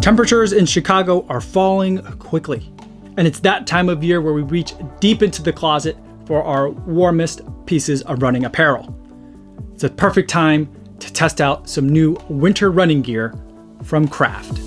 Temperatures in Chicago are falling quickly, and it's that time of year where we reach deep into the closet for our warmest pieces of running apparel. It's a perfect time to test out some new winter running gear from Craft.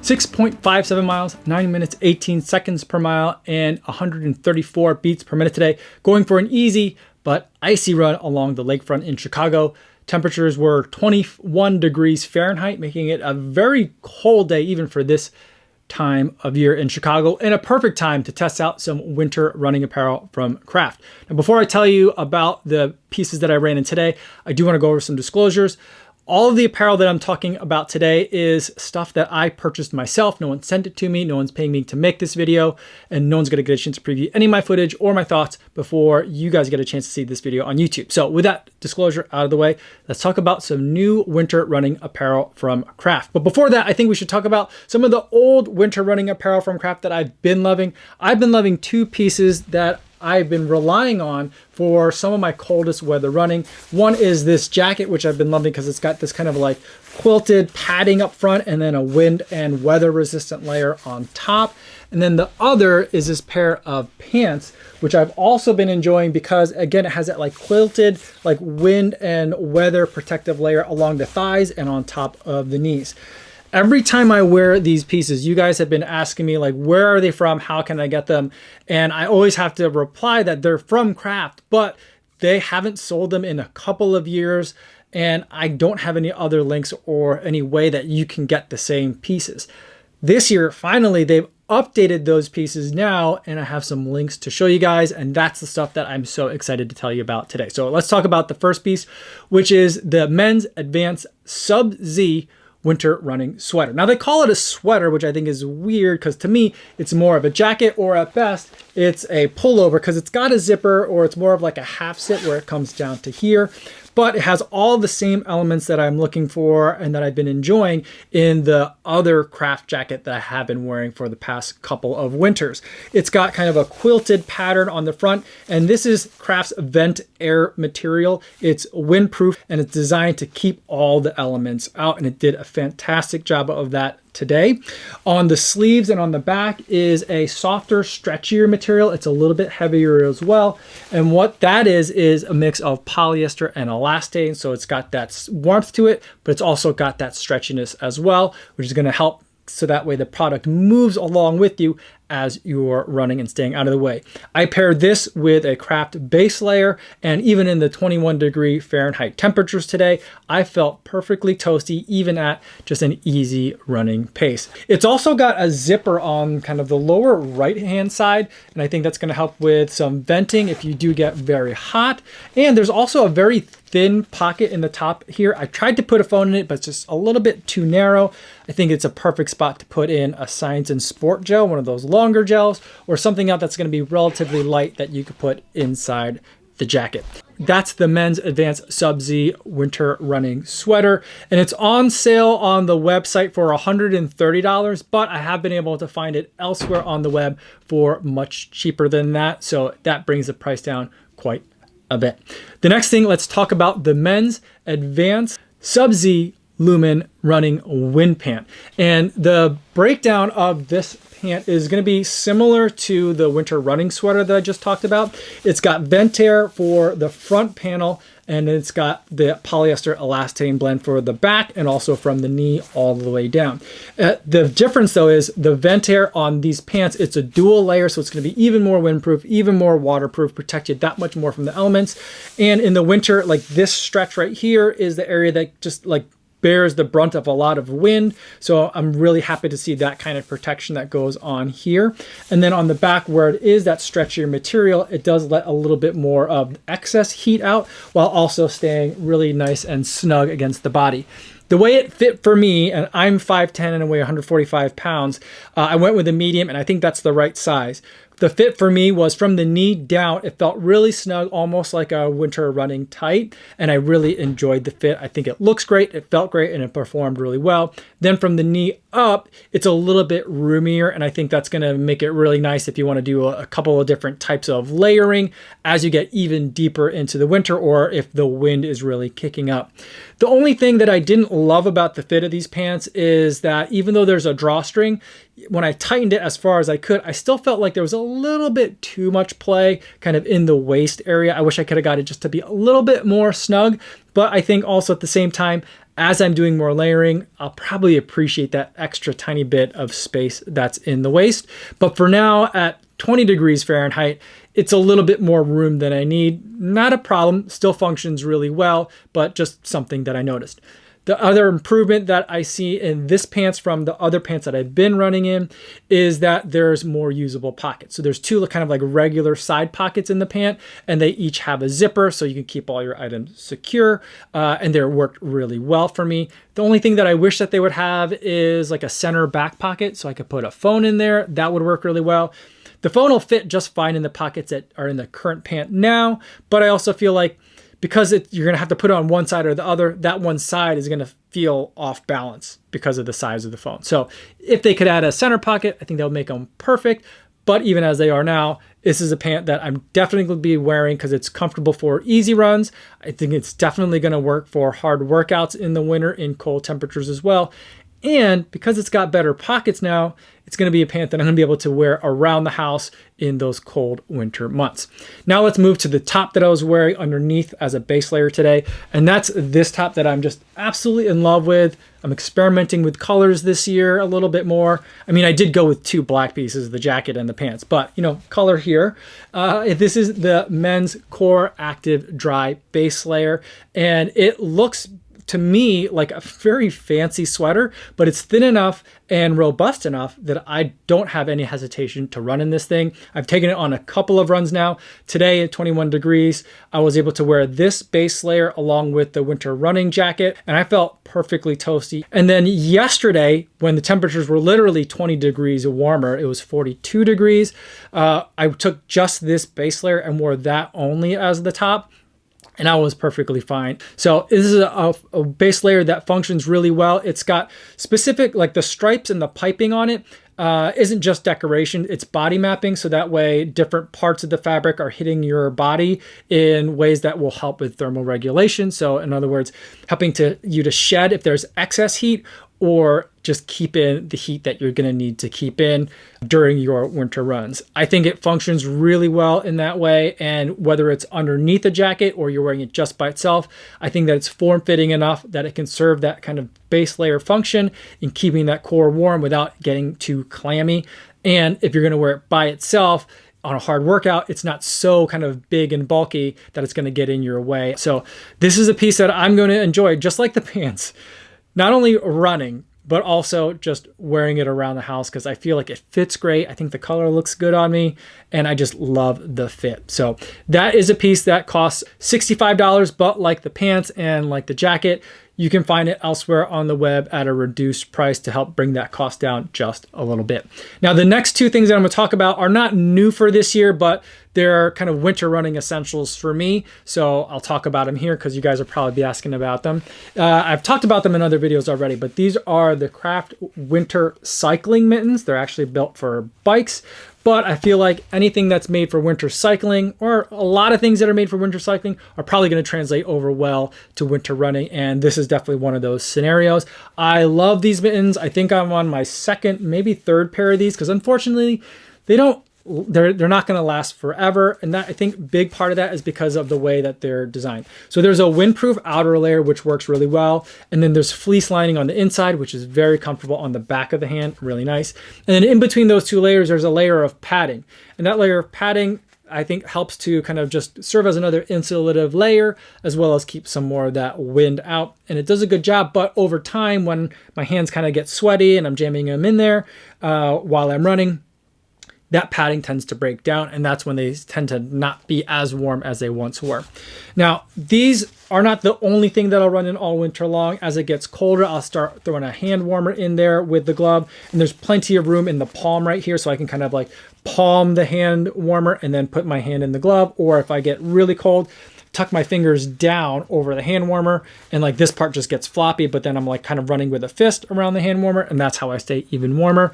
6.57 miles, 9 minutes, 18 seconds per mile, and 134 beats per minute today. Going for an easy but icy run along the lakefront in Chicago. Temperatures were 21 degrees Fahrenheit, making it a very cold day even for this time of year in Chicago, and a perfect time to test out some winter running apparel from Craft. Now, before I tell you about the pieces that I ran in today, I do want to go over some disclosures. All of the apparel that I'm talking about today is stuff that I purchased myself. No one sent it to me. No one's paying me to make this video, and no one's going to get a chance to preview any of my footage or my thoughts before you guys get a chance to see this video on YouTube. So with that disclosure out of the way, let's talk about some new winter running apparel from Craft. But before that, I think we should talk about some of the old winter running apparel from Craft that I've been loving. I've been loving two pieces that I've been relying on for some of my coldest weather running. One is this jacket, which I've been loving because it's got this kind of like quilted padding up front and then a wind and weather resistant layer on top. And then the other is this pair of pants, which I've also been enjoying because again, it has that like quilted, like wind and weather protective layer along the thighs and on top of the knees. Every time I wear these pieces, you guys have been asking me like, where are they from? How can I get them? And I always have to reply that they're from Craft, but they haven't sold them in a couple of years. And I don't have any other links or any way that you can get the same pieces. This year, finally, they've updated those pieces now, and I have some links to show you guys. And that's the stuff that I'm so excited to tell you about today. So let's talk about the first piece, which is the men's advanced SubZ winter running sweater. Now they call it a sweater, which I think is weird because to me, it's more of a jacket, or at best, it's a pullover because it's got a zipper, or it's more of like a half zip where it comes down to here. But it has all the same elements that I'm looking for and that I've been enjoying in the other Craft jacket that I have been wearing for the past couple of winters. It's got kind of a quilted pattern on the front, and this is Craft's vent air material. It's windproof and it's designed to keep all the elements out, and it did a fantastic job of that today. On the sleeves and on the back is a softer, stretchier material. It's a little bit heavier as well. And what that is a mix of polyester and elastane. So it's got that warmth to it, but it's also got that stretchiness as well, which is going to help so that way the product moves along with you as you're running and staying out of the way. I paired this with a Craft base layer, and even in the 21 degree Fahrenheit temperatures today, I felt perfectly toasty even at just an easy running pace. It's also got a zipper on kind of the lower right hand side, and I think that's going to help with some venting if you do get very hot. And there's also a very thin pocket in the top here. I tried to put a phone in it, but it's just a little bit too narrow. I think it's a perfect spot to put in a Science and Sport gel, one of those longer gels, or something else that's going to be relatively light that you could put inside the jacket. That's the men's advanced SubZ winter running sweater, and it's on sale on the website for $130, but I have been able to find it elsewhere on the web for much cheaper than that, so that brings the price down quite a bit. The next thing, let's talk about the men's advanced SubZ Lumen running Windpant. And the breakdown of this pant is going to be similar to the winter running sweater that I just talked about. It's got vent air for the front panel, and it's got the polyester elastane blend for the back and also from the knee all the way down. The difference though is the vent air on these pants, it's a dual layer, so it's going to be even more windproof, even more waterproof, protect you that much more from the elements. And in the winter, like this stretch right here is the area that just like bears the brunt of a lot of wind. So I'm really happy to see that kind of protection that goes on here. And then on the back where it is that stretchier material, it does let a little bit more of excess heat out while also staying really nice and snug against the body. The way it fit for me, and I'm 5'10" and I weigh 145 pounds, I went with a medium, and I think that's the right size. The fit for me was from the knee down. It felt really snug, almost like a winter running tight. And I really enjoyed the fit. I think it looks great. It felt great and it performed really well. Then from the knee up, it's a little bit roomier. And I think that's going to make it really nice if you want to do a couple of different types of layering as you get even deeper into the winter, or if the wind is really kicking up. The only thing that I didn't love about the fit of these pants is that even though there's a drawstring, when I tightened it as far as I could, I still felt like there was a little bit too much play kind of in the waist area. I wish I could have got it just to be a little bit more snug, but I think also at the same time, as I'm doing more layering, I'll probably appreciate that extra tiny bit of space that's in the waist. But for now, at 20 degrees Fahrenheit, it's a little bit more room than I need. Not a problem, still functions really well, but just something that I noticed. The other improvement that I see in this pants from the other pants that I've been running in is that there's more usable pockets. So there's two kind of like regular side pockets in the pant, and they each have a zipper so you can keep all your items secure, and they worked really well for me. The only thing that I wish that they would have is like a center back pocket so I could put a phone in there. That would work really well. The phone will fit just fine in the pockets that are in the current pant now, but I also feel like because you're going to have to put it on one side or the other, that one side is going to feel off balance because of the size of the phone. So if they could add a center pocket, I think that would make them perfect. But even as they are now, this is a pant that I'm definitely going to be wearing because it's comfortable for easy runs. I think it's definitely going to work for hard workouts in the winter in cold temperatures as well. And because it's got better pockets now, it's going to be a pant that I'm going to be able to wear around the house in those cold winter months. Now let's move to the top that I was wearing underneath as a base layer today. And that's this top that I'm just absolutely in love with. I'm experimenting with colors this year a little bit more. I mean, I did go with two black pieces, the jacket and the pants, but you know, color here. This is the men's Core Active Dry base layer, and it looks to me like a very fancy sweater, but it's thin enough and robust enough that I don't have any hesitation to run in this thing. I've taken it on a couple of runs now. Today at 21 degrees, I was able to wear this base layer along with the winter running jacket, and I felt perfectly toasty. And then yesterday, when the temperatures were literally 20 degrees warmer, it was 42 degrees, I took just this base layer and wore that only as the top, and I was perfectly fine. So this is a base layer that functions really well. It's got specific, like the stripes and the piping on it isn't just decoration, it's body mapping. So that way different parts of the fabric are hitting your body in ways that will help with thermal regulation. So in other words, helping you to shed if there's excess heat, or just keep in the heat that you're gonna need to keep in during your winter runs. I think it functions really well in that way, and whether it's underneath a jacket or you're wearing it just by itself, I think that it's form-fitting enough that it can serve that kind of base layer function in keeping that core warm without getting too clammy. And if you're gonna wear it by itself, on a hard workout, it's not so kind of big and bulky that it's gonna get in your way. So this is a piece that I'm gonna enjoy, just like the pants. Not only running, but also just wearing it around the house because I feel like it fits great. I think the color looks good on me, and I just love the fit. So that is a piece that costs $65, but like the pants and like the jacket, you can find it elsewhere on the web at a reduced price to help bring that cost down just a little bit. Now, the next two things that I'm going to talk about are not new for this year, but they're kind of winter running essentials for me. So I'll talk about them here because you guys will probably be asking about them. I've talked about them in other videos already, but these are the Craft Winter Cycling Mittens. They're actually built for bikes. But I feel like anything that's made for winter cycling, or a lot of things that are made for winter cycling, are probably going to translate over well to winter running. And this is definitely one of those scenarios. I love these mittens. I think I'm on my second, maybe third pair of these, because unfortunately, they're not going to last forever. And that, I think, big part of that is because of the way that they're designed. So there's a windproof outer layer, which works really well. And then there's fleece lining on the inside, which is very comfortable on the back of the hand, really nice. And then in between those two layers, there's a layer of padding. And that layer of padding, I think, helps to kind of just serve as another insulative layer, as well as keep some more of that wind out. And it does a good job, but over time, when my hands kind of get sweaty and I'm jamming them in there while I'm running, that padding tends to break down, and that's when they tend to not be as warm as they once were. Now, these are not the only thing that I'll run in all winter long. As it gets colder, I'll start throwing a hand warmer in there with the glove. And there's plenty of room in the palm right here, so I can kind of like palm the hand warmer and then put my hand in the glove. Or if I get really cold, tuck my fingers down over the hand warmer, and like this part just gets floppy, but then I'm like kind of running with a fist around the hand warmer, and that's how I stay even warmer.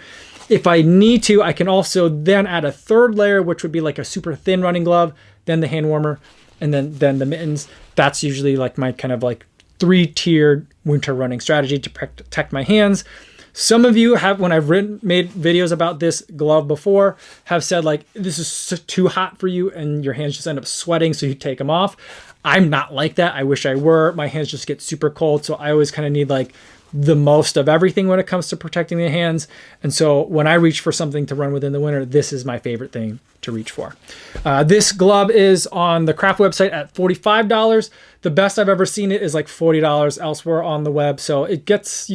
If I need to, I can also then add a third layer, which would be like a super thin running glove, then the hand warmer, and then the mittens. That's usually like my kind of like 3-tiered winter running strategy to protect my hands. Some of you have, when I've made videos about this glove before, have said like, this is too hot for you and your hands just end up sweating, so you take them off. I'm not like that. I wish I were. My hands just get super cold, so I always kind of need like the most of everything when it comes to protecting the hands. And so when I reach for something to run with in the winter, this is my favorite thing to reach for. This glove is on the Craft website at $45. The best I've ever seen it is like $40 elsewhere on the web. So you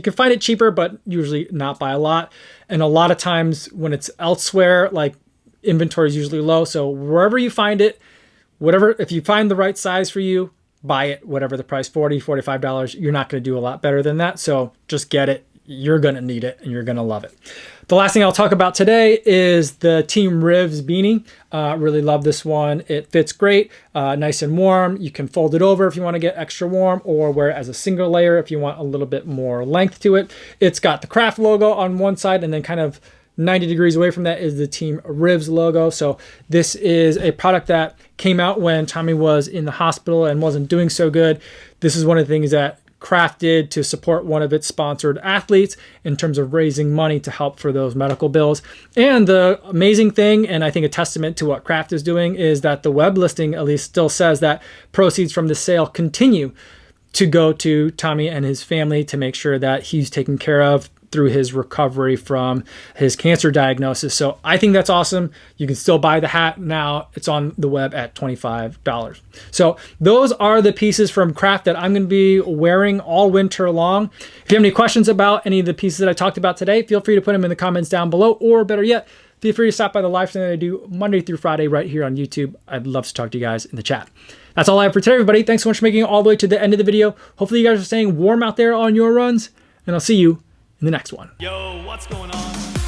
can find it cheaper, but usually not by a lot. And a lot of times when it's elsewhere, like inventory is usually low. So wherever you find it, if you find the right size for you, buy it, whatever the price, $40, $45. You're not going to do a lot better than that. So just get it. You're going to need it and you're going to love it. The last thing I'll talk about today is the Team Rivs beanie. Really love this one. It fits great, nice and warm. You can fold it over if you want to get extra warm, or wear it as a single layer if you want a little bit more length to it. It's got the Craft logo on one side, and then kind of 90 degrees away from that is the Team Rivs logo. So this is a product that came out when Tommy was in the hospital and wasn't doing so good. This is one of the things that Craft did to support one of its sponsored athletes in terms of raising money to help for those medical bills. And the amazing thing, and I think a testament to what Craft is doing, is that the web listing at least still says that proceeds from the sale continue to go to Tommy and his family to make sure that he's taken care of through his recovery from his cancer diagnosis. So I think that's awesome. You can still buy the hat now. It's on the web at $25. So those are the pieces from Craft that I'm going to be wearing all winter long. If you have any questions about any of the pieces that I talked about today, feel free to put them in the comments down below, or better yet, feel free to stop by the live stream that I do Monday through Friday right here on YouTube. I'd love to talk to you guys in the chat. That's all I have for today, everybody. Thanks so much for making it all the way to the end of the video. Hopefully you guys are staying warm out there on your runs, and I'll see you in the next one. Yo, what's going on?